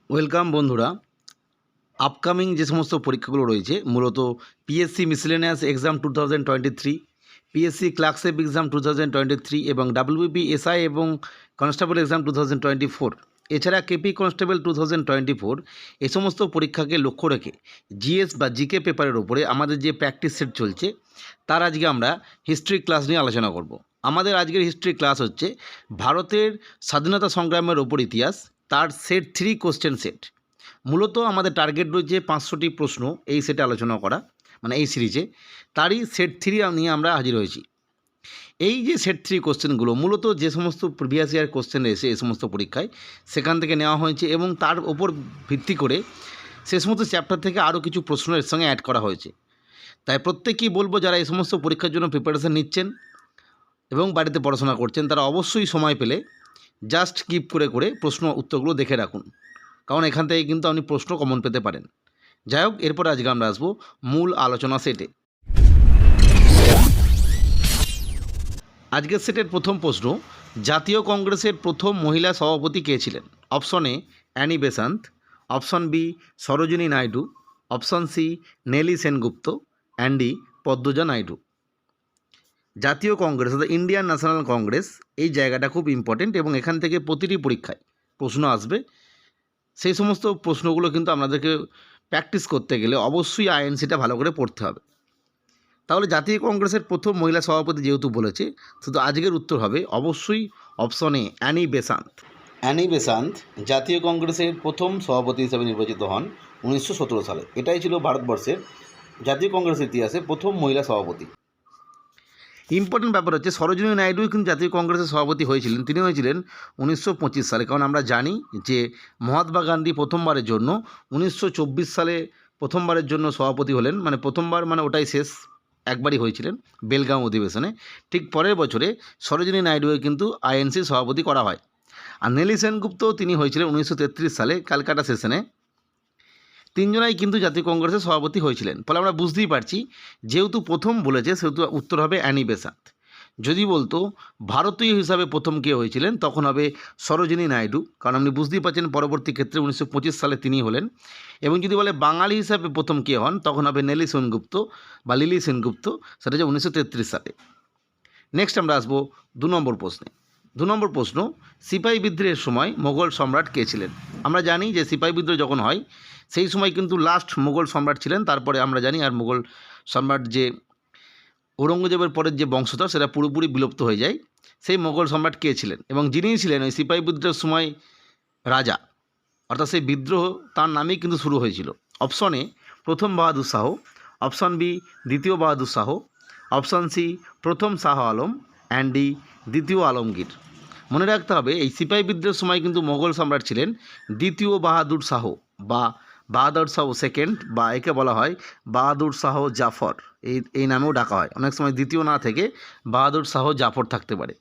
Welcome বন্ধুরা। Upcoming যে সমস্ত পরীক্ষাগুলো রয়েছে মূলত PSC miscellaneous exam 2023, PSC clerkship exam 2023 এবং ডাব্লিউবিপি এসআই এবং কনস্টেবল এক্সাম 2024, এছাড়া কেপি কনস্টেবল 2024, এই সমস্ত পরীক্ষাকে লক্ষ্য রেখে জিএস বা জিকে পেপারের উপরে আমাদের যে প্র্যাকটিস সেট চলছে তার আজকে আমরা হিস্ট্রি ক্লাস নিয়ে আলোচনা করব। আমাদের আজকের হিস্ট্রি ক্লাস হচ্ছে ভারতের স্বাধীনতা সংগ্রামের ওপর ইতিহাস, তার সেট 3 কোশ্চেন সেট। মূলত আমাদের টার্গেট রয়েছে 500টি প্রশ্ন এই সেটে আলোচনা করা, মানে এই সিরিজে তারই সেট 3 নিয়ে আমরা হাজির হয়েছি। এই যে সেট 3 কোশ্চেনগুলো মূলত যে সমস্ত প্রিভিয়াস ইয়ার কোশ্চেন এসে এই সমস্ত পরীক্ষায় সেখান থেকে নেওয়া হয়েছে এবং তার ওপর ভিত্তি করে সে সমস্ত চ্যাপ্টার থেকে আরও কিছু প্রশ্ন এর সঙ্গে অ্যাড করা হয়েছে। তাই প্রত্যেকেই বলবো যারা এই সমস্ত পরীক্ষার জন্য প্রিপারেশান নিচ্ছেন এবং বাড়িতে পড়াশোনা করছেন তারা অবশ্যই সময় পেলে জাস্ট কিপ করে করে প্রশ্ন উত্তরগুলো দেখে রাখুন, কারণ এখান থেকে কিন্তু আপনি প্রশ্ন কমন পেতে পারেন। যাই হোক, এরপর আজকে আমরা আসবো মূল আলোচনা সেটে। আজকের সেটের প্রথম প্রশ্ন, জাতীয় কংগ্রেসের প্রথম মহিলা সভাপতি কে ছিলেন? Option A Annie Besant, option B Sarojini Naidu, option C Nellie Sengupta, and D Padmaja Naidu. জাতীয় কংগ্রেস অর্থাৎ ইন্ডিয়ান ন্যাশনাল কংগ্রেস, এই জায়গাটা খুব ইম্পর্টেন্ট এবং এখান থেকে প্রতিটি পরীক্ষায় প্রশ্ন আসবে। সেই সমস্ত প্রশ্নগুলো কিন্তু আপনাদেরকে প্র্যাকটিস করতে গেলে অবশ্যই আইএনসিটা ভালো করে পড়তে হবে। তাহলে জাতীয় কংগ্রেসের প্রথম মহিলা সভাপতি যেহেতু বলেছে, শুধু আজকের উত্তর হবে অবশ্যই option A Annie Besant. Annie Besant জাতীয় কংগ্রেসের প্রথম সভাপতি হিসেবে নির্বাচিত হন 1917 সালে। এটাই ছিল ভারতবর্ষের জাতীয় কংগ্রেসের ইতিহাসে প্রথম মহিলা সভাপতি। ইম্পর্টেন্ট ব্যাপার হচ্ছে সরোজিনী নাইডু কিন্তু জাতীয় কংগ্রেসের সভাপতি হয়েছিলেন, তিনি হয়েছিলেন 1925 সালে। কারণ আমরা জানি যে মহাত্মা গান্ধী প্রথমবারের জন্য 1924 সালে প্রথমবারের জন্য সভাপতি হলেন, মানে প্রথমবার মানে ওটাই শেষ, একবারই হয়েছিলেন বেলগাঁও অধিবেশনে। ঠিক পরের বছরে সরোজিনী নাইডুকে কিন্তু আইএনসির সভাপতি করা হয়। আর নেলি সেনগুপ্ত তিনি হয়েছিলেন 1933 সালে ক্যালকাটা সেশনে। তিনজনাই কিন্তু জাতীয় কংগ্রেসের সভাপতি হয়েছিলেন। ফলে আমরা বুঝতেই পারছি যেহেতু প্রথম বলেছে সেহেতু উত্তর হবে অ্যানি বেসান্ত। যদি বলতো ভারতীয় হিসাবে প্রথম কে হয়েছিলেন তখন হবে সরোজিনী নাইডু, কারণ আপনি বুঝতেই পারছেন পরবর্তী ক্ষেত্রে 1925 সালে তিনি হলেন। এবং যদি বলে বাঙালি হিসাবে প্রথম কে হন তখন হবে নেলি সেনগুপ্ত বা লিলি সেনগুপ্ত, সেটা হচ্ছে 1933 সালে। নেক্সট আমরা আসবো 2 নম্বর প্রশ্নে। 2 নম্বর প্রশ্ন, সিপাহী বিদ্রোহের সময় মোগল সম্রাট কে ছিলেন? আমরা জানি যে সিপাহী বিদ্রোহ যখন হয় সেই সময় কিন্তু লাস্ট মোগল সম্রাট ছিলেন, তারপরে আমরা জানি আর মোগল সম্রাট যে ঔরঙ্গজেবের পরের যে বংশধর সেটা পুরোপুরি বিলুপ্ত হয়ে যায়। সেই মোগল সম্রাট কে ছিলেন এবং যিনি ছিলেন ওই সিপাহী বিদ্রোহের সময় রাজা, অর্থাৎ সেই বিদ্রোহ তার নামেই কিন্তু শুরু হয়েছিল। অপশন এ প্রথম বাহাদুর শাহ, অপশন বি দ্বিতীয় বাহাদুর শাহ, অপশন সি প্রথম শাহ আলম, অ্যান্ড ডি দ্বিতীয় আলমগীর। মনে রাখতে হবে এই সিপাহী বিদ্রোহের সময় কিন্তু মোগল সম্রাট ছিলেন দ্বিতীয় বাহাদুর শাহ বা বাহাদুর শাহ সেকেন্ড, বা একে বলা হয় বাহাদুর শাহ জাফর, এই নামেও ডাকা হয়। অনেক সময় দ্বিতীয় না থেকে বাহাদুর শাহ জাফর থাকতে পারে।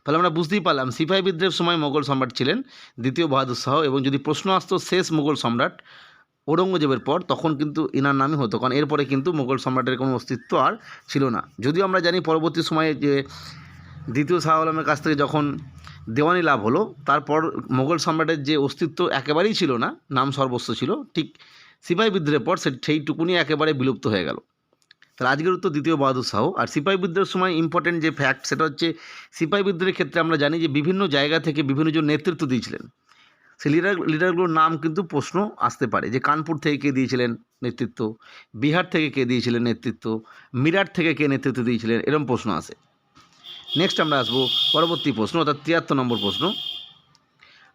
ফলে আমরা বুঝতেই পারলাম সিপাহী বিদ্রোহের সময় মোগল সম্রাট ছিলেন দ্বিতীয় বাহাদুর শাহ, এবং যদি প্রশ্ন আসতো শেষ মোগল সম্রাট ঔরঙ্গজেবের পর তখন কিন্তু ইনার নামই হতো, কারণ এরপরে কিন্তু মোগল সম্রাটের কোনো অস্তিত্ব আর ছিল না। যদিও আমরা জানি পরবর্তী সময়ে যে দ্বিতীয় শাহ আলমের কাছ থেকে যখন দেওয়ানি লাভ হলো তারপর মোগল সম্রাটের যে অস্তিত্ব একেবারেই ছিল না, নাম সর্বস্ব ছিল, ঠিক সিপাহী বিদ্রোহের পর সেইটুকুনি একেবারে বিলুপ্ত হয়ে গেল। তাহলে আজকের উত্তর দ্বিতীয় বাহাদুর শাহ। আর সিপাহী বিদ্রোহের সময় ইম্পর্টেন্ট যে ফ্যাক্ট সেটা হচ্ছে সিপাহী বিদ্রোহের ক্ষেত্রে আমরা জানি যে বিভিন্ন জায়গা থেকে বিভিন্নজন নেতৃত্ব দিয়েছিলেন। সেই লিডারগুলোর নাম কিন্তু প্রশ্ন আসতে পারে, যে কানপুর থেকে কে দিয়েছিলেন নেতৃত্ব, বিহার থেকে কে দিয়েছিলেন নেতৃত্ব, মিরাট থেকে কে নেতৃত্ব দিয়েছিলেন, এরকম প্রশ্ন আসে। নেক্সট আমরা আসবো পরবর্তী প্রশ্ন, অর্থাৎ 73 নম্বর প্রশ্ন।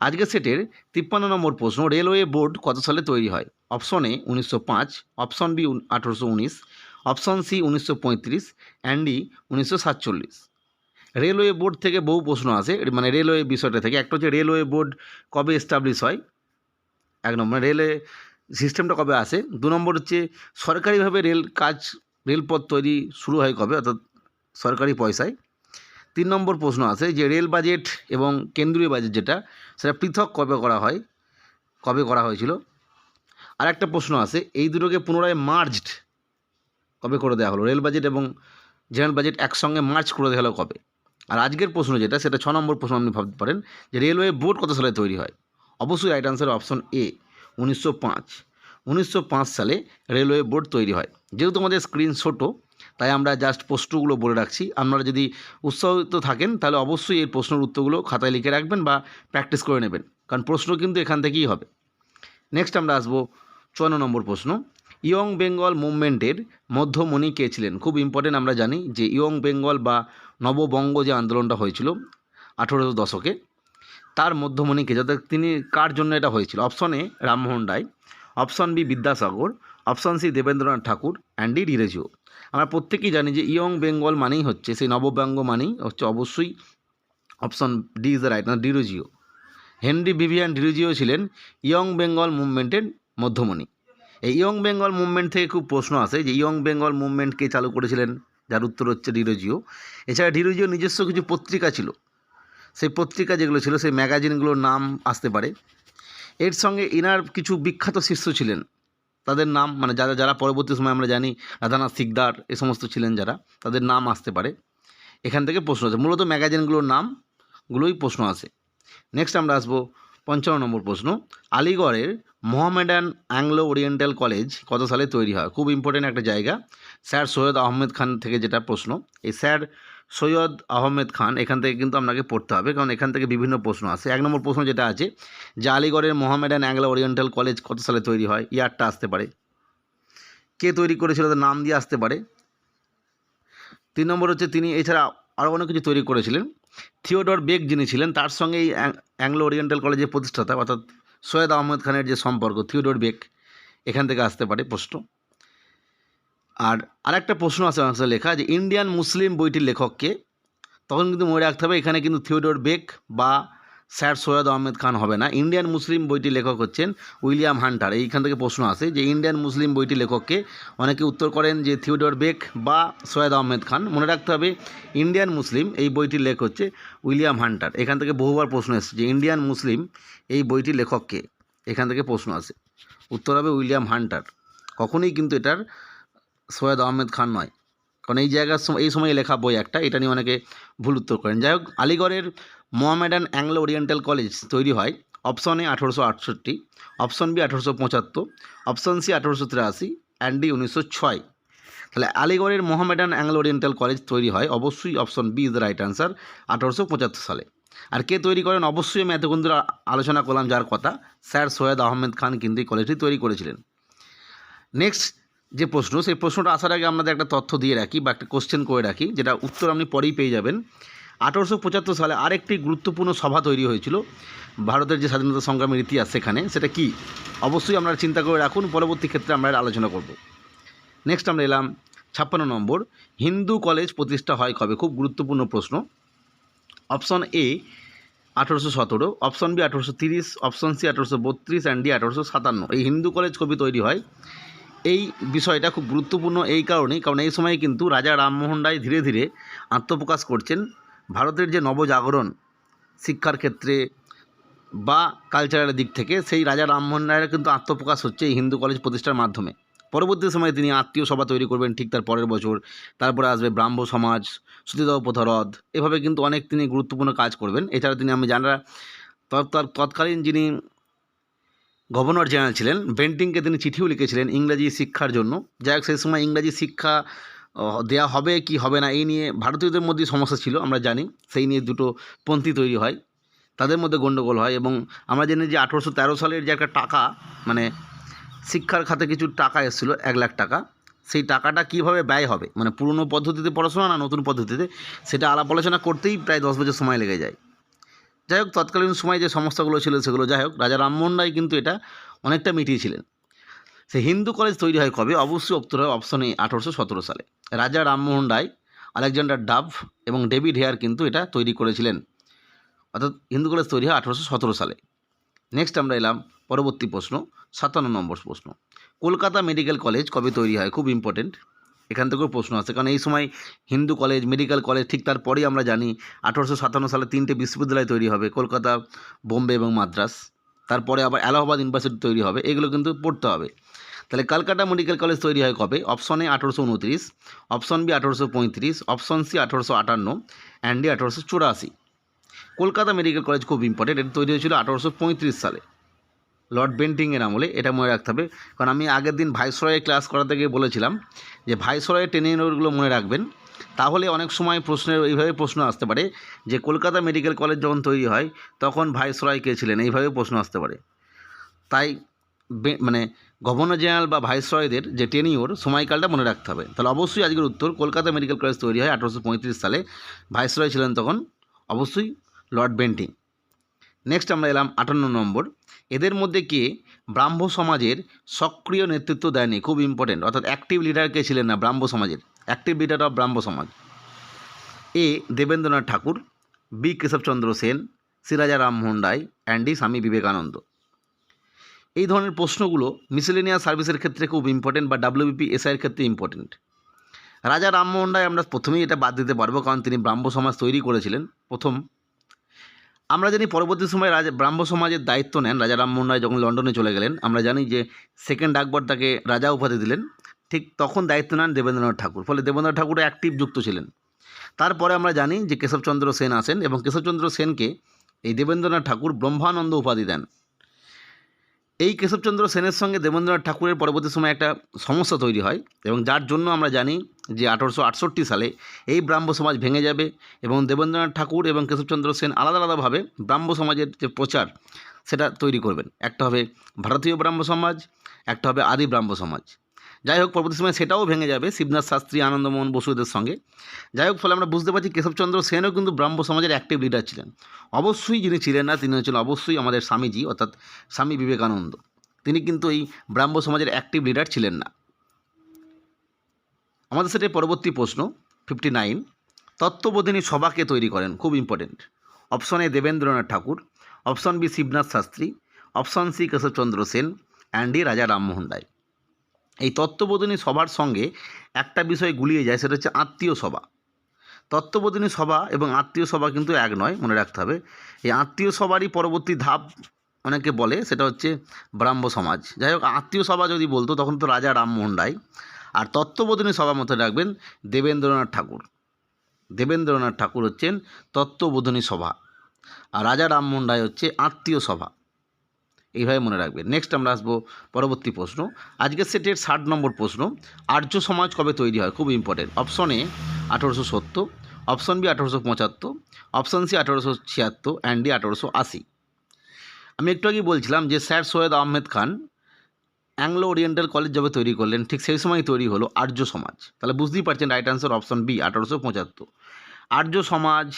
আজকের সেটের 53 নম্বর প্রশ্ন, রেলওয়ে বোর্ড কত সালে তৈরি হয়? Option A 1905, option B 1819, option C 1935, and D 1947। Railway board থেকে বহু প্রশ্ন আসে, মানে রেলওয়ে বিষয়টা থেকে। একটা হচ্ছে রেলওয়ে বোর্ড কবে এস্টাবলিশ হয়, 1 নম্বর রেলওয়ে সিস্টেমটা কবে আসে। 2 নম্বর হচ্ছে সরকারিভাবে রেলপথ তৈরি শুরু হয় কবে, অর্থাৎ সরকারি পয়সায়। 3 নম্বর প্রশ্ন আছে যে রেল বাজেট এবং কেন্দ্রীয় বাজেট যেটা সেটা পৃথক কবে করা হয়েছিল। আর একটা প্রশ্ন আছে এই দুটোকে পুনরায় মার্জড কবে করে দেওয়া হলো, রেল বাজেট এবং জেনারেল বাজেট একসঙ্গে মার্চ করে দেওয়া হলো কবে। আর আজকের প্রশ্ন যেটা সেটা 6 নম্বর প্রশ্ন, আপনি ভাবতে পারেন যে রেলওয়ে বোর্ড কত সালে তৈরি হয়। অবশ্যই রাইট আনসার অপশন এ 1905। 1905 সালে রেলওয়ে বোর্ড তৈরি হয়। যেহেতু আমাদের স্ক্রিন ছোটো, তাই আমরা জাস্ট প্রশ্নগুলো বলে রাখছি। আপনারা যদি উৎসাহিত থাকেন তাহলে অবশ্যই এই প্রশ্নের উত্তরগুলো খাতায় লিখে রাখবেন বা প্র্যাকটিস করে নেবেন, কারণ প্রশ্ন কিন্তু এখান থেকেই হবে। নেক্সট আমরা আসবো 54 নম্বর প্রশ্ন। ইয়ং বেঙ্গল মুভমেন্টের মধ্যমণি কে ছিলেন? খুব ইম্পর্টেন্ট। আমরা জানি যে ইয়ং বেঙ্গল বা নববঙ্গ যে আন্দোলনটা হয়েছিল 1800 দশকে, তার মধ্যমণি কে, যাতে তিনি কার জন্য এটা হয়েছিল? Option A Rammohan Roy, option B Vidyasagar, option C Debendranath Thakur, and D Derozio. আমরা প্রত্যেকেই জানি যে ইয়ং বেঙ্গল মানেই হচ্ছে, সেই নববঙ্গ মানেই হচ্ছে অবশ্যই option D is the right, না ডিরোজিও। হেনরি ভিভিয়ান ডিরোজিও ছিলেন ইয়ং বেঙ্গল মুভমেন্টের মধ্যমণি। এই ইয়ং বেঙ্গল মুভমেন্ট থেকে খুব প্রশ্ন আসে যে ইয়ং বেঙ্গল মুভমেন্ট কে চালু করেছিলেন, যার উত্তর হচ্ছে ডিরোজিও। এছাড়া ডিরোজিও নিজস্ব কিছু পত্রিকা ছিল, সেই পত্রিকা যেগুলো ছিল সেই ম্যাগাজিনগুলোর নাম আসতে পারে। এর সঙ্গে ইনার কিছু বিখ্যাত শিষ্য ছিলেন, তাদের নাম মানে যারা যারা পরবর্তী সময় আমরা জানি রাধানাথ সিকদার এ সমস্ত ছিলেন যারা, তাদের নাম আসতে পারে। এখান থেকে প্রশ্ন আছে, মূলত ম্যাগাজিনগুলোর নামগুলোই প্রশ্ন আসে। নেক্সট আমরা আসবো 55 নম্বর প্রশ্ন। আলিগড়ের মোহামেডান অ্যাংলো ওরিয়েন্টাল কলেজ কত সালে তৈরি হয়? খুব ইম্পর্টেন্ট একটা জায়গা। স্যার সৈয়দ আহমেদ খান থেকে যেটা প্রশ্ন, এই স্যার সৈয়দ আহমেদ খান এখান থেকে কিন্তু আপনাকে পড়তে হবে, কারণ এখান থেকে বিভিন্ন প্রশ্ন আসে। 1 নম্বর প্রশ্ন যেটা আছে যে আলিগড়ের মোহামেডান অ্যাংলো ওরিয়েন্টাল কলেজ কত সালে তৈরি হয়, ইয়ারটা আসতে পারে। কে তৈরি করেছিল তার নাম দিয়ে আসতে পারে। 3 নম্বর হচ্ছে তিনি এছাড়া আরও অনেক কিছু তৈরি করেছিলেন। থিওডর বেক যিনি ছিলেন, তার সঙ্গে এই অ্যাংলো ওরিয়েন্টাল কলেজের প্রতিষ্ঠাতা অর্থাৎ সৈয়দ আহমেদ খানের যে সম্পর্ক, থিওডর বেক, এখান থেকে আসতে পারে প্রশ্ন। আর আরেকটা প্রশ্ন আছে আনসার লেখা যে ইন্ডিয়ান মুসলিম বইটির লেখককে, তখন কিন্তু মনে রাখতে হবে এখানে কিন্তু থিওডর বেক বা স্যার সৈয়দ আহমেদ খান হবে না। ইন্ডিয়ান মুসলিম বইটির লেখক হচ্ছেন উইলিয়াম হান্টার। এইখান থেকে প্রশ্ন আসে যে ইন্ডিয়ান মুসলিম বইটির লেখককে, অনেকে উত্তর করেন যে থিওডর বেক বা সৈয়দ আহমেদ খান। মনে রাখতে হবে ইন্ডিয়ান মুসলিম এই বইটির লেখক হচ্ছে উইলিয়াম হান্টার। এখান থেকে বহুবার প্রশ্ন এসেছে যে ইন্ডিয়ান মুসলিম এই বইটির লেখককে, এখান থেকে প্রশ্ন আসে। উত্তর হবে উইলিয়াম হান্টার, কখনোই কিন্তু এটার সৈয়দ আহমেদ খান নয়, কারণ এই জায়গার এই সময় লেখা বই একটা, এটা নিয়ে অনেকে ভুল উত্তর করেন। যাই হোক, আলিগড়ের মোহামেডান অ্যাংলো ওরিয়েন্টাল কলেজ তৈরি হয় option A 1868, option B 1875, option C 1883, and D 1906। তাহলে আলিগড়ের মোহামেডান অ্যাংলো ওরিয়েন্টাল কলেজ তৈরি হয় অবশ্যই option B is the right answer, 1875 সালে। আর কে তৈরি করেন? অবশ্যই আমি এতক্ষণ ধরে আলোচনা করলাম যার কথা, স্যার সৈয়দ আহমেদ খান কিন্তু এই কলেজটি তৈরি করেছিলেন। নেক্সট যে প্রশ্ন, সেই প্রশ্নটা আসার আগে আপনাদের একটা তথ্য দিয়ে রাখি বা একটা কোশ্চেন করে রাখি, যেটা উত্তর আপনি পরেই পেয়ে যাবেন। 1875 সালে আরেকটি গুরুত্বপূর্ণ সভা তৈরি হয়েছিল ভারতের যে স্বাধীনতা সংগ্রামের ইতিহাস সেখানে, সেটা কি? অবশ্যই আপনারা চিন্তা করে রাখুন, পরবর্তী ক্ষেত্রে আমরা আলোচনা করব। নেক্সট আমরা এলাম 56 নম্বর। হিন্দু কলেজ প্রতিষ্ঠা হয় কবে? খুব গুরুত্বপূর্ণ প্রশ্ন। Option A 1817, option B 1830, option C 1832, and D 1857। এই হিন্দু কলেজ কবে তৈরি হয়? এই বিষয়টা খুব গুরুত্বপূর্ণ এই কারণেই, কারণ এই সময় কিন্তু রাজা রামমোহন রায় ধীরে ধীরে আত্মপ্রকাশ করছেন। ভারতের যে নবজাগরণ শিক্ষার ক্ষেত্রে বা কালচারালের দিক থেকে, সেই রাজা রামমোহন রায়ের কিন্তু আত্মপ্রকাশ হচ্ছে এই হিন্দু কলেজ প্রতিষ্ঠার মাধ্যমে। পরবর্তী সময়ে তিনি আত্মীয় সভা তৈরি করবেন ঠিক তার পরের বছর, তারপরে আসবে ব্রাহ্ম সমাজ, সতীদাহ প্রথা রদ, এভাবে কিন্তু অনেক তিনি গুরুত্বপূর্ণ কাজ করবেন। এছাড়া তিনি, আমি জানা, তৎকালীন যিনি গভর্নর জেনারেল ছিলেন বেন্টিংকে তিনি চিঠিও লিখেছিলেন ইংরাজি শিক্ষার জন্য। যাই হোক, সেই সময় ইংরাজি শিক্ষা দেয়া হবে কি হবে না এই নিয়ে ভারতীয়দের মধ্যে সমস্যা ছিল, আমরা জানি। সেই নিয়ে দুটো পন্থী তৈরি হয়, তাদের মধ্যে গণ্ডগোল হয়, এবং আমরা জানি যে 1813 সালের যে একটা টাকা, মানে শিক্ষার খাতে কিছু টাকা এসেছিলো 1 লাখ টাকা, সেই টাকাটা কীভাবে ব্যয় হবে, মানে পুরনো পদ্ধতিতে পড়াশোনা না নতুন পদ্ধতিতে, সেটা আলাপ আলোচনা করতেই প্রায় 10 বছর সময় লেগে যায়। যাই হোক, তৎকালীন সময় যে সমস্যাগুলো ছিল সেগুলো, যাই হোক, রাজা রামমোহন রায় কিন্তু এটা অনেকটা মিটিয়েছিলেন। সেই হিন্দু কলেজ তৈরি হয় কবে? অবশ্যই উত্তর হয় অপশন এ 1817 সালে। রাজা রামমোহন রায়, আলেকজান্ডার ডাভ এবং ডেভিড হেয়ার কিন্তু এটা তৈরি করেছিলেন, অর্থাৎ হিন্দু কলেজ তৈরি হয় 1817 সালে। নেক্সট আমরা এলাম পরবর্তী প্রশ্ন, 57 নম্বর প্রশ্ন। কলকাতা মেডিকেল কলেজ কবে তৈরি হয়? খুব ইম্পর্টেন্ট, এখান থেকেও প্রশ্ন আছে, কারণ এই সময় হিন্দু কলেজ, মেডিকেল কলেজ, ঠিক তারপরেই আমরা জানি 1857 সালে 3টে বিশ্ববিদ্যালয় তৈরি হবে, কলকাতা, বোম্বে এবং মাদ্রাস। তারপরে আবার এলাহাবাদ ইউনিভার্সিটি তৈরি হবে, এগুলো কিন্তু পড়তে হবে। তাহলে কলকাতা মেডিকেল কলেজ তৈরি হয় কবে? Option A 1829, option B 1835, option C 1858, and D 1884। Kolkata medical college খুব ইম্পর্টেন্ট, এটা তৈরি হয়েছিল 1835 সালে। লর্ড বেন্টিংয়ের আমলে, এটা মনে রাখতে হবে। কারণ আমি আগের দিন ভাইসরয়ের ক্লাস করাতে গিয়ে বলেছিলাম যে ভাইসরয়ের টেনিওরগুলো মনে রাখবেন, তাহলে অনেক সময় প্রশ্নের এইভাবে প্রশ্ন আসতে পারে যে কলকাতা মেডিকেল কলেজ যখন তৈরি হয় তখন ভাইসরয় কে ছিলেন, এইভাবে প্রশ্ন আসতে পারে। তাই মানে গভর্নর জেনারেল বা ভাইসরয়দের যে টেনিওর সময়কালটা মনে রাখতে হবে। তাহলে অবশ্যই আজকের উত্তর, কলকাতা মেডিকেল কলেজ তৈরি হয় 1835 সালে, ভাইসরয় ছিলেন তখন অবশ্যই লর্ড বেন্টিং। নেক্সট আমরা এলাম 58 নম্বর, এদের মধ্যে কে ব্রাহ্ম সমাজের সক্রিয় নেতৃত্ব দেয়নি? খুব ইম্পর্টেন্ট, অর্থাৎ অ্যাক্টিভ লিডার কে ছিলেন না ব্রাহ্ম সমাজের, অ্যাক্টিভ লিডার অফ ব্রাহ্ম সমাজ। এ দেবেন্দ্রনাথ ঠাকুর, B Keshabchandra Sen, C Raja Rammohan Roy, and D Swami Vivekananda. এই ধরনের প্রশ্নগুলো মিসেলেনিয়াস সার্ভিসের ক্ষেত্রে খুব ইম্পর্টেন্ট, বা WBPSI এর ক্ষেত্রে ইম্পর্টেন্ট। রাজা রামমোহন রায় আমরা প্রথমেই এটা বাদ দিতে পারবো, কারণ তিনি ব্রাহ্ম সমাজ তৈরি করেছিলেন প্রথম। আমরা জানি পরবর্তী সময়ে ব্রাহ্ম সমাজের দায়িত্ব নেন রাজা রামমোহন রায় যখন লন্ডনে চলে গেলেন। আমরা জানি যে সেকেন্ড আকবর তাকে রাজা উপাধি দিলেন, ঠিক তখন দায়িত্ব নেন দেবেন্দ্রনাথ ঠাকুর। ফলে দেবেন্দ্রনাথ ঠাকুর অ্যাক্টিভ যুক্ত ছিলেন। তারপরে আমরা জানি যে কেশবচন্দ্র সেন আসেন, এবং কেশবচন্দ্র সেনকে এই দেবেন্দ্রনাথ ঠাকুর ব্রহ্মানন্দ উপাধি দেন। এই কেশবচন্দ্র সেনের সঙ্গে দেবেন্দ্রনাথ ঠাকুরের পরবর্তী সময়ে একটা সমস্যা তৈরি হয়, এবং যার জন্য আমরা জানি যে 1868 সালে এই ব্রাহ্ম সমাজ ভেঙে যাবে, এবং দেবেন্দ্রনাথ ঠাকুর এবং কেশবচন্দ্র সেন আলাদা আলাদাভাবে ব্রাহ্ম সমাজের যে প্রচার সেটা তৈরি করবেন। একটা হবে ভারতীয় ব্রাহ্ম সমাজ, একটা হবে আদি ব্রাহ্ম সমাজ। যাই হোক, পরবর্তী সময় সেটাও ভেঙে যাবে শিবনাথ শাস্ত্রী, আনন্দমোহন বসুদের সঙ্গে। যাই হোক, ফলে আমরা বুঝতে পারছি কেশবচন্দ্র সেনও কিন্তু ব্রাহ্ম সমাজের অ্যাক্টিভ লিডার ছিলেন। অবশ্যই যিনি ছিলেন না, তিনি হচ্ছেন অবশ্যই আমাদের স্বামীজি, অর্থাৎ স্বামী বিবেকানন্দ। তিনি কিন্তু এই ব্রাহ্ম সমাজের অ্যাক্টিভ লিডার ছিলেন না। আমাদের সেটা পরবর্তী প্রশ্ন 59, তত্ত্ববোধিনী সভাকে তৈরি করেন? খুব important. Option A Debendranath Tagore, option B Shivnath Shastri, option C Keshabchandra Sen, and D Raja Rammohan রায়। এই তত্ত্ববোধিনী সভার সঙ্গে একটা বিষয় গুলিয়ে যায়, সেটা হচ্ছে আত্মীয় সভা। তত্ত্ববোধিনী সভা এবং আত্মীয় সভা কিন্তু এক নয়, মনে রাখতে হবে। এই আত্মীয় সভারই পরবর্তী ধাপ অনেকে বলে সেটা হচ্ছে ব্রাহ্ম সমাজ। যাই হোক, আত্মীয় সভা যদি বলতো তখন তো রাজা রামমোহন রায়, আর তত্ত্ববোধিনী সভা মতো রাখবেন দেবেন্দ্রনাথ ঠাকুর। দেবেন্দ্রনাথ ঠাকুর হচ্ছেন তত্ত্ববোধিনী সভা, আর রাজা রামমোহন রায় হচ্ছে আত্মীয় সভা। এইভাবে মনে রাখবেন। নেক্সট আমরা আসবো পরবর্তী প্রশ্ন, আজকের সেটের 60 নম্বর প্রশ্ন, আর্য সমাজ কবে তৈরি হয়? খুব important. Option A 1870, option B 1875, option C 1876, and D 1880। আমি একটু আগে বলছিলাম যে sir Syed Ahmed Khan Anglo Oriental college যবে তৈরি করলেন, ঠিক সেই সময় তৈরি হলো আর্য সমাজ। তাহলে বুঝতেই পারছেন রাইট অ্যান্সার অপশন বি 1875। আর্য সমাজ,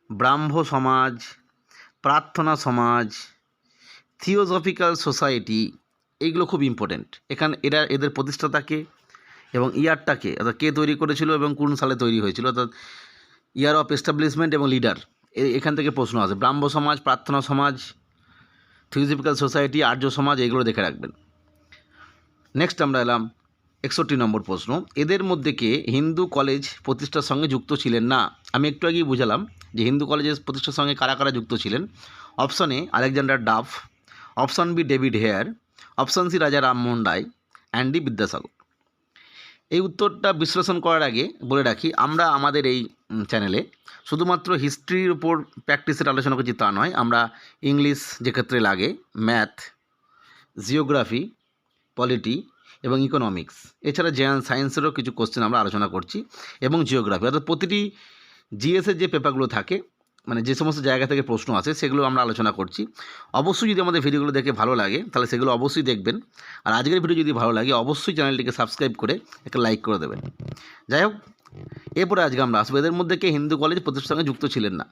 ব্রাহ্ম সমাজ, প্রার্থনা সমাজ, থিওজফিক্যাল সোসাইটি, এইগুলো খুব ইম্পর্টেন্ট। এদের প্রতিষ্ঠাতাকে এবং ইয়ারটাকে, অর্থাৎ কে তৈরি করেছিল এবং কোন সালে তৈরি হয়েছিল, অর্থাৎ ইয়ার অফ এস্টাবলিশমেন্ট এবং লিডার, এখান থেকে প্রশ্ন আসে। ব্রাহ্ম সমাজ, প্রার্থনা সমাজ, থিওজফিক্যাল সোসাইটি, আর্য সমাজ, এগুলো দেখে রাখবেন। নেক্সট আমরা এলাম 61 নম্বর প্রশ্ন, এদের মধ্যে কে হিন্দু কলেজ প্রতিষ্ঠার সঙ্গে যুক্ত ছিলেন না? আমি একটু আগেই বুঝালাম যে হিন্দু কলেজের প্রতিষ্ঠার সঙ্গে কারা কারা যুক্ত ছিলেন। Option A Alexander Duff, option B David Hare, option C Raja Rammohan Roy, and D Vidyasagar. এই উত্তরটা বিশ্লেষণ করার আগে বলে রাখি, আমরা আমাদের এই চ্যানেলে শুধুমাত্র হিস্ট্রির উপর প্র্যাকটিসের আলোচনা করছি তা নয়, আমরা ইংলিশ যে ক্ষেত্রে লাগে, ম্যাথ, জিওগ্রাফি, পলিটি এবং ইকোনমিক্স, এছাড়া জেনারেল সায়েন্সেরও কিছু কোশ্চেন আমরা আলোচনা করছি, এবং জিওগ্রাফি, অর্থাৎ প্রতিটি জিএসের যে পেপারগুলো থাকে, মানে যে সমস্ত জায়গা থেকে প্রশ্ন আসে সেগুলো আমরা আলোচনা করছি। অবশ্যই যদি আমাদের ভিডিওগুলো দেখে ভালো লাগে তাহলে সেগুলো অবশ্যই দেখবেন, আর আজকের ভিডিও যদি ভালো লাগে অবশ্যই চ্যানেলটিকে সাবস্ক্রাইব করে একটা লাইক করে দেবেন। যাই হোক, এরপরে আজকে আমরা আসবো এদের মধ্যে কে হিন্দু কলেজ প্রতিষ্ঠার সঙ্গে যুক্ত ছিলেন না।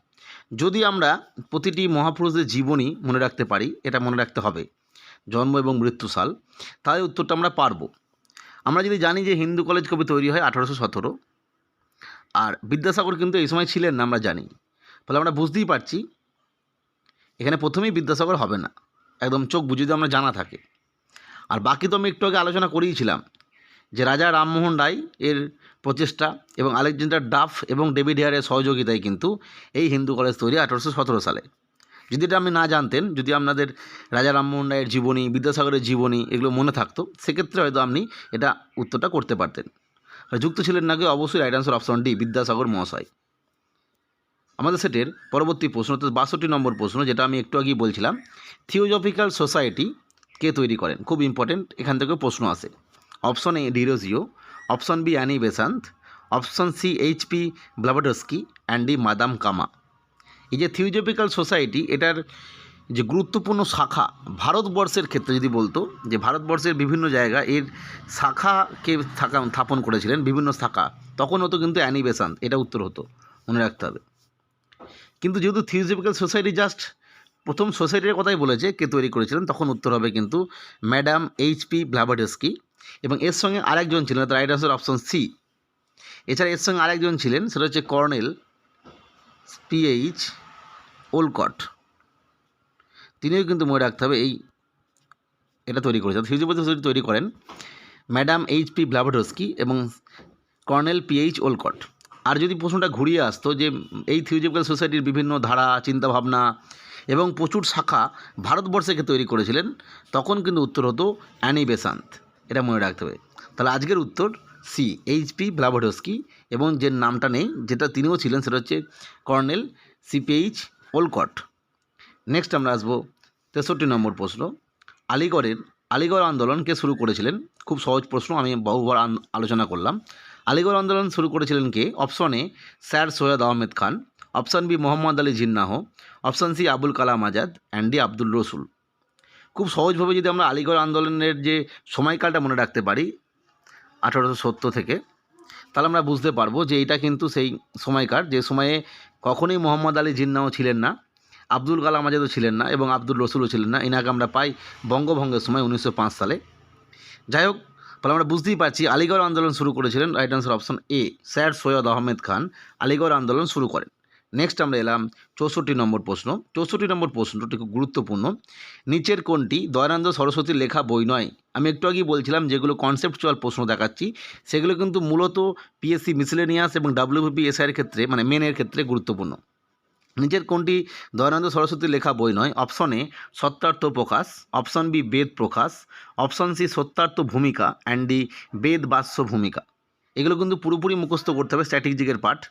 যদি আমরা প্রতিটি মহাপুরুষদের জীবনী মনে রাখতে পারি, এটা মনে রাখতে হবে জন্ম এবং মৃত্যু সাল, তাহলে উত্তরটা আমরা পারবো। আমরা যদি জানি যে হিন্দু কলেজ কবে তৈরি হয় 1817, আর বিদ্যাসাগর কিন্তু এই সময় ছিলেন না আমরা জানি, ফলে আমরা বুঝতেই পারছি এখানে প্রথমেই বিদ্যাসাগর হবে না, একদম চোখ বুঝে যদি আমরা জানা থাকে। আর বাকি তো আমি একটু আগে আলোচনা করেইছিলাম যে রাজা রামমোহন রায় এর প্রচেষ্টা এবং আলেকজান্ডার ডাফ এবং ডেভিড হেয়ারের সহযোগিতায় কিন্তু এই হিন্দু কলেজ তৈরি 1817 সালে। যদি এটা আপনি না জানতেন, যদি আপনাদের রাজা রামমোহন রায়ের জীবনী, বিদ্যাসাগরের জীবনী এগুলো মনে থাকতো, সেক্ষেত্রে হয়তো আপনি এটা উত্তরটা করতে পারতেন। যুক্ত ছিলেন নাকি? অবশ্যই right answer option D, Vidyasagar মহাশয়। আমাদের সেটের পরবর্তী প্রশ্ন, অর্থাৎ 62 নম্বর প্রশ্ন, যেটা আমি একটু আগেই বলছিলাম, থিওজফিক্যাল সোসাইটি কে তৈরি করেন? খুব ইম্পর্টেন্ট, এখান থেকেও প্রশ্ন আসে। Option A Derozio, option B Annie Besant, option C H P Blavatsky and D madam Cama. এই যে থিওজফিক্যাল সোসাইটি, এটার যে গুরুত্বপূর্ণ শাখা ভারতবর্ষের ক্ষেত্রে যদি বলতো যে ভারতবর্ষের বিভিন্ন জায়গা এর শাখাকে স্থাপন করেছিলেন বিভিন্ন শাখা, তখন হতো কিন্তু অ্যানি বেসান্ত, এটা উত্তর হতো, মনে রাখতে হবে। কিন্তু যেহেতু থিওজফিক্যাল সোসাইটি জাস্ট প্রথম সোসাইটির কথাই বলেছে কে তৈরি করেছিলেন, তখন উত্তর হবে কিন্তু ম্যাডাম এইচপি ব্লাভাটস্কি। এবং এর সঙ্গে আরেকজন ছিলেন, রাইট আনসার অপশন সি। এছাড়া এর সঙ্গে আরেকজন ছিলেন, সেটা হচ্ছে কর্নেল পিএইচ ওলকট, তিনিও কিন্তু মনে রাখতে হবে এটা তৈরি করেছেন। থিওজফিক্যাল সোসাইটি তৈরি করেন ম্যাডাম এইচপি ব্লাভাটস্কি এবং কর্নেল পিএইচ ওলকট। আর যদি প্রশ্নটা ঘুরিয়ে আসতো যে এই থিওজফিক্যাল সোসাইটির বিভিন্ন ধারা, চিন্তাভাবনা এবং প্রচুর শাখা ভারতবর্ষকে তৈরি করেছিলেন, তখন কিন্তু উত্তর হতো অ্যানি বেসান্ত, এটা মনে রাখতে হবে। তাহলে আজকের উত্তর সি, এইচপি ব্লাভাটস্কি, এবং যে নামটা নেই যেটা তিনিও ছিলেন সেটা হচ্ছে কর্নেল সিপিএইচ ওলকট। নেক্সট আমরা আসবো 63 নম্বর প্রশ্ন। আলিগড় আন্দোলন কে শুরু করেছিলেন? খুব সহজ প্রশ্ন, আমি বহুবার আলোচনা করলাম। আলিগড় আন্দোলন শুরু করেছিলেন কে? Option A sir Syed Ahmed Khan, option B Mohammad Ali Jinnah, option C Abul Kalam Azad and D Abdul Rasul. খুব সহজভাবে যদি আমরা আলিগড় আন্দোলনের যে সময়কালটা মনে রাখতে পারি 1870 থেকে, তাহলে আমরা বুঝতে পারবো যে এটা কিন্তু সেই সময়কার যে সময়ে কখনোই মোহাম্মদ আলী জিন্নাহ ছিলেন না, আব্দুল কালাম আজাদও ছিলেন না এবং আব্দুল রসুলও ছিলেন না। এনাকে আমরা পাই বঙ্গভঙ্গের সময় 1905 সালে। যাই হোক, তাহলে আমরা বুঝতেই পারছি আলিগড় আন্দোলন শুরু করেছিলেন, right answer option A sir Syed Ahmed Khan Aligarh আন্দোলন শুরু করেন। নেক্সট আমরা এলাম 64 নম্বর প্রশ্ন। 64 নম্বর প্রশ্নটি খুব গুরুত্বপূর্ণ। নিচের কোনটি দয়ানন্দ সরস্বতীর লেখা বই নয়? আমি একটু আগেই বলছিলাম যেগুলো কনসেপচুয়াল প্রশ্ন দেখাচ্ছি সেগুলো কিন্তু মূলত পিএসসি মিসলেনিয়াস এবং ডাব্লিউবিপি এসআইয়ের ক্ষেত্রে, মানে মেনের ক্ষেত্রে গুরুত্বপূর্ণ। নিচের কোনটি দয়ানন্দ সরস্বতীর লেখা বই নয়? Option A Satyarth Prakash, option B Ved Prakash, option C Satyarth Bhumika and D বেদ বাস্য ভূমিকা। এগুলো কিন্তু পুরোপুরি মুখস্থ করতে হবে, স্ট্র্যাটেজিকের পার্ট,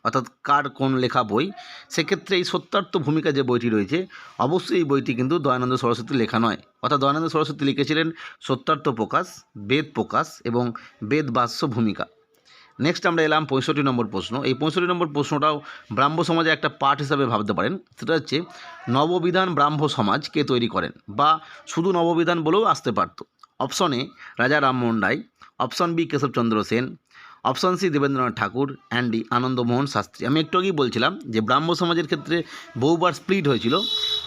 অর্থাৎ কার কোন লেখা বই। সেক্ষেত্রে এই সত্যার্থ ভূমিকা যে বইটি রয়েছে, অবশ্যই এই বইটি কিন্তু দয়ানন্দ সরস্বতীর লেখা নয়। অর্থাৎ দয়ানন্দ সরস্বতী লিখেছিলেন সত্যার্থ প্রকাশ, বেদ প্রকাশ এবং বেদ বাস্য ভূমিকা। নেক্সট আমরা এলাম 65 নম্বর প্রশ্ন। এই 65 নম্বর প্রশ্নটাও ব্রাহ্ম সমাজের একটা পার্ট হিসাবে ভাবতে পারেন। সেটা হচ্ছে নববিধান ব্রাহ্ম সমাজ কে তৈরি করেন, বা শুধু নববিধান বলেও আসতে পারত। Option A Raja Rammohan Roy, option B Keshabchandra Sen, option C Debendranath Thakur and D Anandamohan Shastri. আমি একটু আগেই বলছিলাম যে ব্রাহ্ম সমাজের ক্ষেত্রে বহুবার স্প্লিট হয়েছিল।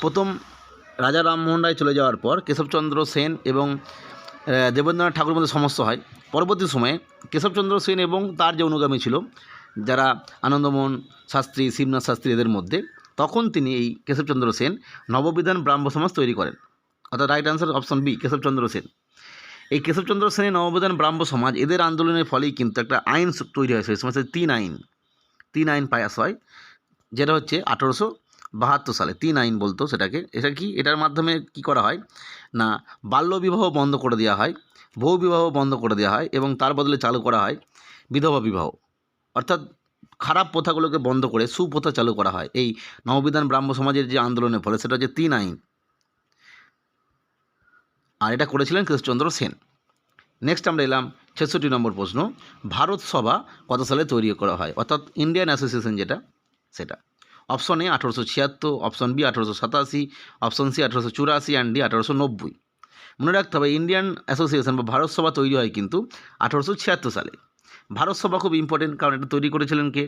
প্রথম রাজা রামমোহন রায় চলে যাওয়ার পর কেশবচন্দ্র সেন এবং দেবেন্দ্রনাথ ঠাকুরের মধ্যে সমস্যা হয়। পরবর্তী সময়ে কেশবচন্দ্র সেন এবং তার যে অনুগামী ছিল যারা আনন্দমোহন শাস্ত্রী, শিবনাথ শাস্ত্রী, এদের মধ্যে, তখন তিনি এই কেশবচন্দ্র সেন নববিধান ব্রাহ্ম সমাজ তৈরি করেন। অর্থাৎ right answer option B Keshabchandra Sen. এই কেশবচন্দ্র সেনের নববিধান ব্রাহ্ম সমাজ, এদের আন্দোলনের ফলেই কিন্তু একটা আইন তৈরি হয় সেই সময়, 3 আইন পাস হয়, যেটা হচ্ছে 1872 সালে 3 আইন বলতো সেটাকে। এটা কি, এটার মাধ্যমে কি করা হয় না, বাল্যবিবাহ বন্ধ করে দেওয়া হয়, বহু বিবাহ বন্ধ করে দেওয়া হয় এবং তার বদলে চালু করা হয় বিধবা বিবাহ। অর্থাৎ খারাপ প্রথাগুলোকে বন্ধ করে সুপ্রথা চালু করা হয় এই নববিধান ব্রাহ্ম সমাজের যে আন্দোলনের ফলে। সেটা হচ্ছে 3 আইন, আর এটা করেছিলেন কেশবচন্দ্র সেন। নেক্সট আমরা এলাম 66 নম্বর প্রশ্ন। ভারত সভা কত সালে তৈরি করা হয়, অর্থাৎ ইন্ডিয়ান অ্যাসোসিয়েশন যেটা, সেটা? Option A 1876, option B 1887, option C 1884 and D 1890। মনে রাখতে হবে ইন্ডিয়ান অ্যাসোসিয়েশন বা ভারত সভা তৈরি হয় কিন্তু 1876 সালে। ভারত সভা খুব ইম্পর্টেন্ট, কারণ এটা তৈরি করেছিলেন কে?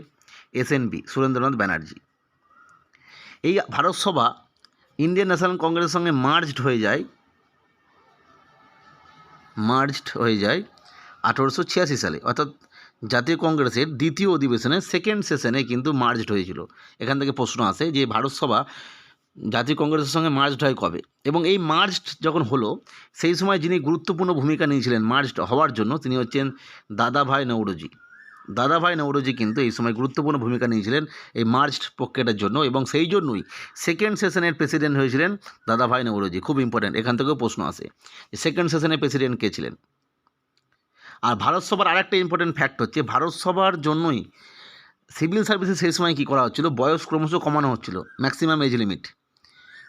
এসএনবি, সুরেন্দ্রনাথ ব্যানার্জি। এই ভারত সভা ইন্ডিয়ান ন্যাশনাল কংগ্রেসের সঙ্গে মার্জড হয়ে যায় 1886 সালে, অর্থাৎ জাতীয় কংগ্রেসের দ্বিতীয় অধিবেশনে সেকেন্ড সেশনে কিন্তু মার্জড হয়েছিল। এখান থেকে প্রশ্ন আসে যে ভারত সভা জাতীয় কংগ্রেসের সঙ্গে মার্জড হয় কবে, এবং এই মার্জড যখন হলো সেই সময় যিনি গুরুত্বপূর্ণ ভূমিকা নিয়েছিলেন মার্জড হওয়ার জন্য, তিনি হচ্ছেন দাদাভাই নওরোজি। দাদাভাই নওরোজি কিন্তু এই সময় গুরুত্বপূর্ণ ভূমিকা নিয়েছিলেন এই মার্জড প্রক্রিয়াটার জন্য, এবং সেই জন্যই সেকেন্ড সেশনের প্রেসিডেন্ট হয়েছিলেন দাদাভাই নওরোজি। খুব ইম্পর্ট্যান্ট, এখান থেকেও প্রশ্ন আসে সেকেন্ড সেশনের প্রেসিডেন্ট কে ছিলেন। আর ভারত সভার আরেকটা ইম্পর্টেন্ট ফ্যাক্ট হচ্ছে ভারত সভার জন্যই সিভিল সার্ভিসে সেই সময় কী করা হচ্ছিল, বয়স ক্রমশ কমানো হচ্ছিল, ম্যাক্সিমাম এজ লিমিট।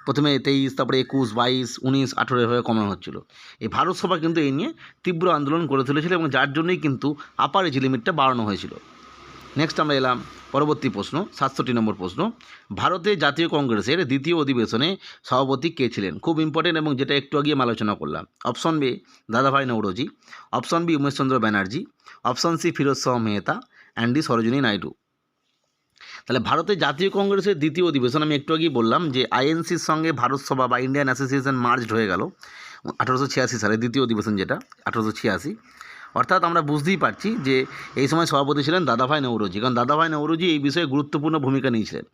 প্রথমে 23, তারপরে 21, 22, 19, 18 এভাবে কমানো হচ্ছিল। এই ভারত সভা কিন্তু এই নিয়ে তীব্র আন্দোলন করে তুলেছিল এবং যার জন্যই কিন্তু আপার এজ লিমিটটা বাড়ানো হয়েছিল। নেক্সট আমরা এলাম পরবর্তী প্রশ্ন, 67 নম্বর প্রশ্ন। ভারতের জাতীয় কংগ্রেসের দ্বিতীয় অধিবেশনে সভাপতি কে ছিলেন? খুব ইম্পর্টেন্ট এবং যেটা একটু আগে আমি আলোচনা করলাম। Option B Dadabhai Naoroji, option B Umeshchandra Banerjee, option C Firoz Shah Mehta, and D Sarojini Naidu. তাহলে ভারতের জাতীয় কংগ্রেসের দ্বিতীয় অধিবেশন আমি একটু আগেই বললাম যে আইএনসির সঙ্গে ভারত সভা বা ইন্ডিয়ান অ্যাসোসিয়েশন মার্জড হয়ে গেল 1886 সালে, দ্বিতীয় অধিবেশন যেটা 1886। অর্থাৎ আমরা বুঝতেই পারছি যে এই সময় সভাপতি ছিলেন দাদাভাই নৌরোজি, কারণ দাদাভাই নৌরোজি এই বিষয়ে গুরুত্বপূর্ণ ভূমিকা নিয়েছিলেন,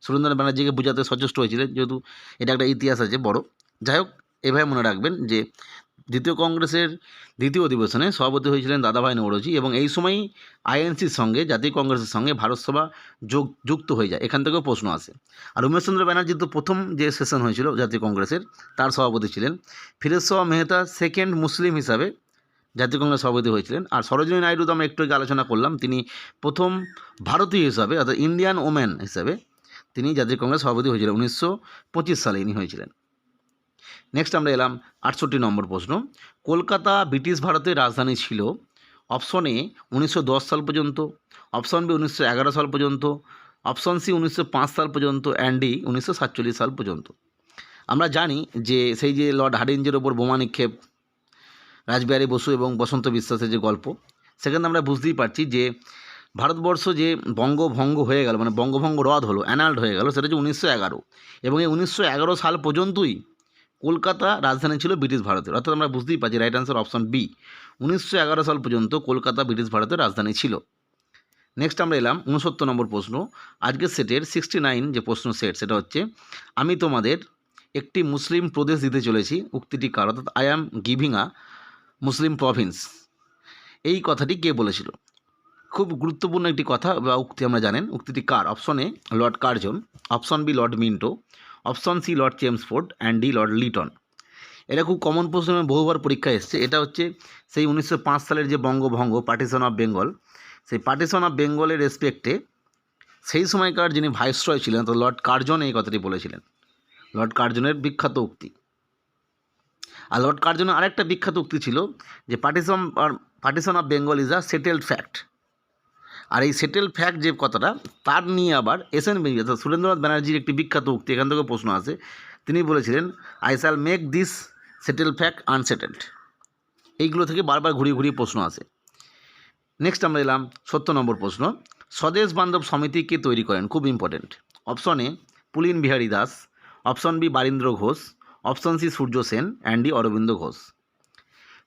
সুরেন্দ্রনাথ ব্যানার্জিকে বোঝাতে সচেষ্ট হয়েছিলেন, যেহেতু এটা একটা ইতিহাস আছে বড়। যাই হোক, এভাবে মনে রাখবেন যে দ্বিতীয় কংগ্রেসের দ্বিতীয় অধিবেশনে সভাপতি হয়েছিলেন দাদাভাই নৌরোজি এবং এই সময়ই আইএনসির সঙ্গে, জাতীয় কংগ্রেসের সঙ্গে ভারত সভা যুক্ত হয়ে যায়। এখান থেকেও প্রশ্ন আসে। আর উমেশচন্দ্র ব্যানার্জি তো প্রথম যে সেশন হয়েছিল জাতীয় কংগ্রেসের, তার সভাপতি ছিলেন। ফিরোজ শাহ মেহতা সেকেন্ড মুসলিম হিসাবে জাতীয় কংগ্রেস সভাপতি হয়েছিলেন। আর সরোজিনী নাইডু তো আমরা একটু আগে আলোচনা করলাম, তিনি প্রথম ভারতীয় হিসাবে অর্থাৎ ইন্ডিয়ান ওম্যান হিসাবে তিনি জাতীয় কংগ্রেস সভাপতি হয়েছিলেন, 1925 সালে ইনি হয়েছিলেন। নেক্সট আমরা এলাম 68 নম্বর প্রশ্ন। কলকাতা ব্রিটিশ ভারতের রাজধানী ছিল অপশন এ 1910 সাল পর্যন্ত, অপশন বি 1911 সাল পর্যন্ত, অপশন সি 1905 সাল পর্যন্ত, অ্যান্ড ডি 1947 সাল পর্যন্ত। আমরা জানি যে সেই যে লর্ড হার্ডিঞ্জের ওপর বোমা নিক্ষেপ, রাসবিহারী বসু এবং বসন্ত বিশ্বাসের যে গল্প, সেখানে আমরা বুঝতেই পারছি যে ভারতবর্ষ যে বঙ্গভঙ্গ হয়ে গেল, মানে বঙ্গভঙ্গ রদ হলো, অ্যানাল্ড হয়ে গেল, সেটা হচ্ছে 1911। এবং এই 1911 সাল পর্যন্তই কলকাতা রাজধানী ছিল ব্রিটিশ ভারতের। অর্থাৎ আমরা বুঝতেই পারছি রাইট আনসার অপশন বি, 1911 সাল পর্যন্ত কলকাতা ব্রিটিশ ভারতের রাজধানী ছিল। নেক্সট আমরা এলাম 69 নম্বর প্রশ্ন। আজকের সেটের 69 যে প্রশ্ন সেট, সেটা হচ্ছে আমি তোমাদের একটি মুসলিম প্রদেশ দিতে চলেছি, উক্তিটি কার? অর্থাৎ I am giving a Muslim Province, এই কথাটি কে বলেছিল? খুব গুরুত্বপূর্ণ একটি কথা বা উক্তি, আমরা জানেন উক্তিটি কার? Option A Lord Curzon, option B Lord Minto, option C Lord Chelmsford, and D Lord Lytton. এটা খুব কমন প্রশ্ন, বহুবার পরীক্ষায় এসছে। এটা হচ্ছে সেই 1905 সালের যে বঙ্গভঙ্গ, পার্টিশন অফ বেঙ্গল, সেই পার্টিশন অফ বেঙ্গলের রেসপেক্টে সেই সময়কার যিনি ভাইসরয় ছিলেন তো লর্ড কার্জন এই কথাটি বলেছিলেন। লর্ড কার্জনের বিখ্যাত উক্তি। আর লর্ড কার্জনের আরেকটা বিখ্যাত উক্তি ছিল যে partition of Bengal is a settled fact. আর এই সেটেলড ফ্যাক্ট যে কথাটা, তার নিয়ে আবার সুরেন্দ্রনাথ ব্যানার্জির একটি বিখ্যাত উক্তি, এখান থেকে প্রশ্ন আছে। তিনি বলেছিলেন I shall make this settled fact unsettled. এইগুলো থেকে বারবার ঘুরিয়ে ঘুরিয়ে প্রশ্ন আসে। নেক্সট আমরা এলাম 70 নম্বর প্রশ্ন। স্বদেশ বান্ধব সমিতি কে তৈরি করেন? খুব important. Option A Pulin Bihari Das, option B Barindra Ghosh, option C Surya Sen, and D Aurobindo Ghosh.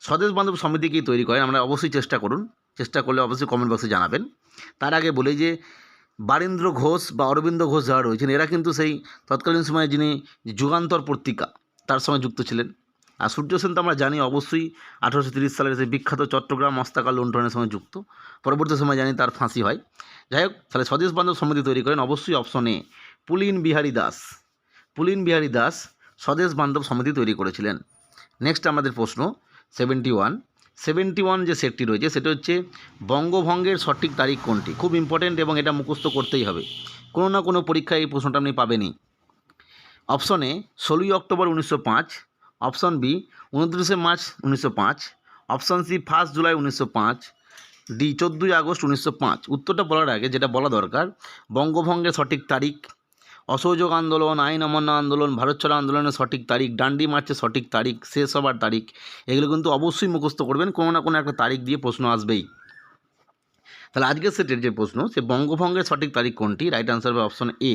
Swadesh Bandhab সমিতি কে তৈরি করেন? আমরা অবশ্যই চেষ্টা করলে অবশ্যই কমেন্ট বক্সে জানাবেন। তার আগে বলি যে বারীন্দ্র ঘোষ বা অরবিন্দ ঘোষ যারা রয়েছেন, এরা কিন্তু সেই তৎকালীন সময়ে যিনি যুগান্তর পত্রিকা, তার সঙ্গে যুক্ত ছিলেন। আর সূর্য সেন তো আমরা জানি অবশ্যই 1830 সালের সেই বিখ্যাত চট্টগ্রাম মস্তাকার লুণ্ঠনের সঙ্গে যুক্ত। পরবর্তী সময় জানি তার ফাঁসি হয়। যাই হোক, তাহলে স্বদেশ বান্ধব সমিতি তৈরি করেন অবশ্যই অপশন এ পুলিন বিহারী দাস। পুলিন বিহারী দাস স্বদেশ বান্ধব সমিতি তৈরি করেছিলেন। নেক্সট আমাদের প্রশ্ন 71 যে সেটটি রয়েছে সেটা হচ্ছে বঙ্গভঙ্গের সঠিক তারিখ কোনটি? খুব ইম্পর্টেন্ট এবং এটা মুখস্থ করতেই হবে, কোনো না কোনো পরীক্ষায় এই প্রশ্নটা আপনি পাবেনই। অপশন এ 16ই অক্টোবর 1905, অপশন বি 29শে March 1905, option C 1 July 1905, D 14ই আগস্ট 1905। উত্তরটা বলার আগে যেটা বলা দরকার, বঙ্গভঙ্গের সঠিক তারিখ, অসহযোগ আন্দোলন, আইন অমান্য আন্দোলন, ভারত ছাড়ো আন্দোলনের সঠিক তারিখ, ডান্ডি মার্চের সঠিক তারিখ, শেষ হবার তারিখ, এগুলো কিন্তু অবশ্যই মুখস্থ করবেন, কোনো না কোনো একটা তারিখ দিয়ে প্রশ্ন আসবেই। তাহলে আজকের সেটের যে প্রশ্ন, সে বঙ্গভঙ্গের সঠিক তারিখ কোনটি? রাইট আনসার হবে অপশন এ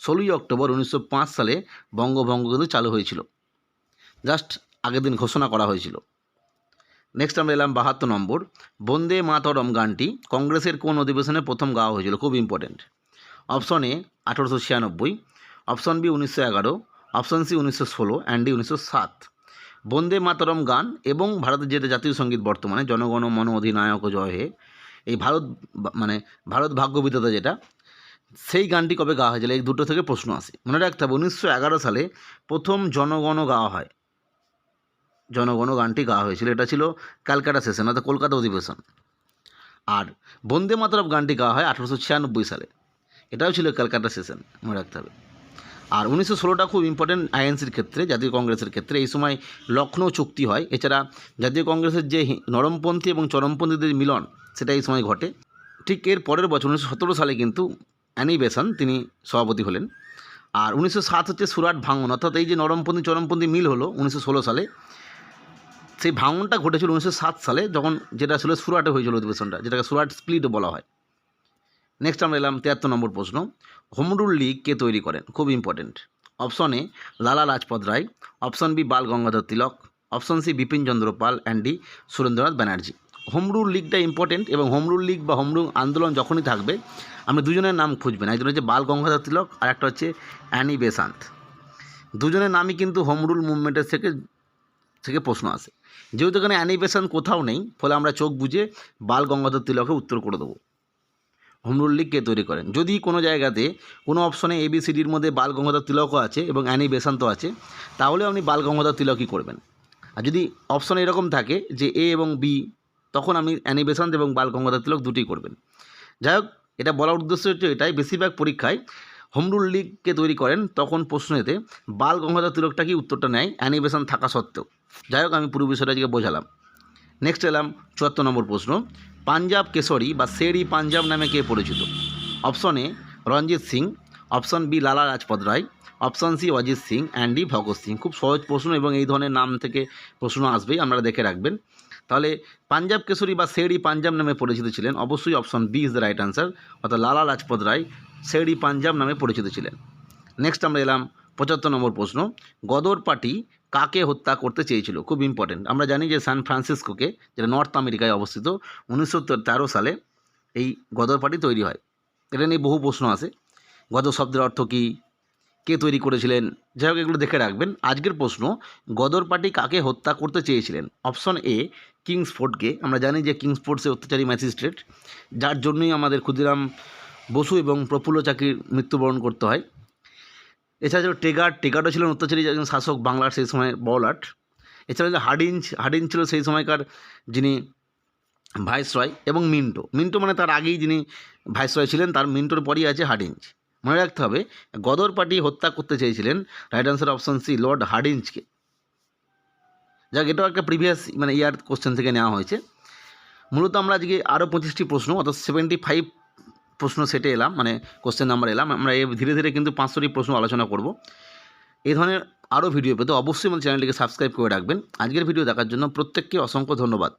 16ই অক্টোবর 1905 সালে বঙ্গভঙ্গ কিন্তু চালু হয়েছিল, জাস্ট আগের দিন ঘোষণা করা হয়েছিল। নেক্সট আমরা এলাম 72 নম্বর। বন্দে মাতরম গানটি কংগ্রেসের কোন অধিবেশনে প্রথম গাওয়া হয়েছিল? খুব important. Option A 1896, option B 1911, option C 1916, and D 1907। Bande Mataram গান এবং ভারতের যেটা জাতীয় সঙ্গীত বর্তমানে জনগণ মন অধিনায়ক জয় হে, এই ভারত ভাগ্য বিধাতা যেটা, সেই গানটি কবে গাওয়া হয়েছিল? এই দুটো থেকে প্রশ্ন আসে। মনে রাখতে হবে 1911 সালে প্রথম জনগণ গাওয়া হয়, জনগণ গানটি গাওয়া হয়েছিল, এটা ছিল ক্যালকাটা সেশন অর্থাৎ কলকাতা অধিবেশন। আর বন্দে মাতরম গানটি গাওয়া হয় 1896 সালে, এটাও ছিল ক্যালকাটা সেশন, মনে রাখতে হবে। আর 1916টা খুব ইম্পর্টেন্ট আইএনসির ক্ষেত্রে, জাতীয় কংগ্রেসের ক্ষেত্রে। এই সময় লখনৌ চুক্তি হয়। এছাড়া জাতীয় কংগ্রেসের যে নরমপন্থী এবং চরমপন্থীদের মিলন, সেটা এই সময় ঘটে। ঠিক এর পরের বছর 1917 সালে কিন্তু অ্যানি বেসান্ট তিনি সভাপতি হলেন। আর 1907 হচ্ছে সুরাট ভাঙন, অর্থাৎ এই যে নরমপন্থী চরমপন্থী মিল হলো 1916 সালে, সেই ভাঙনটা ঘটেছিল 1907 সালে, যখন যেটা আসলে সুরাটে হয়েছিল অধিবেশনটা, যেটাকে সুরাট স্প্লিটও বলা হয়। নেক্সট আমরা এলাম 73 নম্বর প্রশ্ন। হোম রুল লীগ কে তৈরি করেন? খুব important. Option A Lala Lajpat Rai, option B Bal Gangadhar Tilak, option C Bipin Chandra Pal and D Surendranath Banerjee. Home rule লীগটা ইম্পর্টেন্ট, এবং হোম রুল লীগ বা হোম রুল আন্দোলন যখনই থাকবে আপনি দুজনের নাম খুঁজবেন। একজন হচ্ছে বাল গঙ্গাধর তিলক আর একটা হচ্ছে অ্যানি বেসান্ট। দুজনের নামই কিন্তু হোম রুল মুভমেন্টের থেকে প্রশ্ন আসে। যেহেতু এখানে অ্যানি বেসান্ট কোথাও নেই, ফলে আমরা চোখ বুঝে বাল গঙ্গাধর তিলকে উত্তর করে দেবো। হোম রুল লীগ কে তৈরি করেন? যদি কোনো জায়গাতে কোনো অপশনে ABCDর মধ্যে বাল গঙ্গাধর তিলকও আছে এবং অ্যানি বেসান্ত আছে, তাহলে আপনি বাল গঙ্গাধর তিলকই করবেন। আর যদি অপশন এরকম থাকে যে A এবং B, তখন আপনি অ্যানি বেসান্ত এবং বাল গঙ্গাধর তিলক দুটোই করবেন। যাই হোক, এটা বলার উদ্দেশ্য হচ্ছে এটাই, বেশিরভাগ পরীক্ষায় হোম রুল লীগকে তৈরি করেন তখন প্রশ্নেতে বাল গঙ্গাধর তিলকটা কি উত্তরটা নেয় অ্যানি বেসান্ত থাকা সত্ত্বেও। যাই হোক, আমি পুরো বিষয়টা আজকে বোঝালাম। নেক্সট এলাম 74 নম্বর প্রশ্ন। পাঞ্জাব কেশরী বা শের-ই পাঞ্জাব নামে কে পরিচিত? Option A Ranjit Singh, option B Lala Lajpat Rai, option C Ajit Singh and D Bhagat Singh. খুব সহজ প্রশ্ন এবং এই ধরনের নাম থেকে প্রশ্ন আসবেই, আপনারা দেখে রাখবেন। তাহলে পাঞ্জাব কেশরী বা শের-ই পাঞ্জাব নামে পরিচিত ছিলেন অবশ্যই option B is the right answer, অর্থাৎ লালা লাজপত রায় শের-ই পাঞ্জাব নামে পরিচিত ছিলেন। নেক্সট আমরা এলাম 75 নম্বর প্রশ্ন। গদর পার্টি কাকে হত্যা করতে চেয়েছিল? খুব ইম্পর্টেন্ট। আমরা জানি যে সান ফ্রান্সিসকোকে, যেটা নর্থ আমেরিকায় অবস্থিত, 1913 সালে এই গদর পার্টি তৈরি হয়। এটা নিয়ে বহু প্রশ্ন আসে। গদর শব্দের অর্থ কী, কে তৈরি করেছিলেন, যাই হোক এগুলো দেখে রাখবেন। আজকের প্রশ্ন, গদর পার্টি কাকে হত্যা করতে চেয়েছিলেন? অপশন এ কিংসফোর্ডকে। আমরা জানি যে কিংসফোর্ড সে অত্যাচারী ম্যাজিস্ট্রেট, যার জন্যই আমাদের ক্ষুদিরাম বসু এবং প্রফুল্ল চাকির মৃত্যুবরণ করতে হয়। এছাড়া ছিল টেগার্ডও ছিলেন অত্যাচারী একজন শাসক বাংলার সেই সময় বড়লাট। এছাড়া যে হার্ডিঞ্জ ছিল সেই সময়কার যিনি ভাইসরয়, এবং মিন্টো মানে তার আগেই যিনি ভাইসরয় ছিলেন, তার মিন্টোর পরই আছে হার্ডিঞ্জ। মনে রাখতে হবে গদর পার্টি হত্যা করতে চেয়েছিলেন right answer option C Lord হার্ডিঞ্জকে। যাক, এটাও একটা প্রিভিয়াস ইয়ার কোশ্চেন থেকে নেওয়া হয়েছে। মূলত আমরা আজকে আরও 25টি প্রশ্ন, অর্থাৎ 75 প্রশ্ন সেটে এলাম, কোশ্চেন নাম্বার এলাম। আমরা ধীরে ধীরে কিন্তু 500টি প্রশ্ন আলোচনা করব। এই ধরনের আরও ভিডিও পেতে অবশ্যই আমাদের চ্যানেলটিকে সাবস্ক্রাইব করে রাখবেন। আজকের ভিডিও দেখার জন্য প্রত্যেককে অসংখ্য ধন্যবাদ।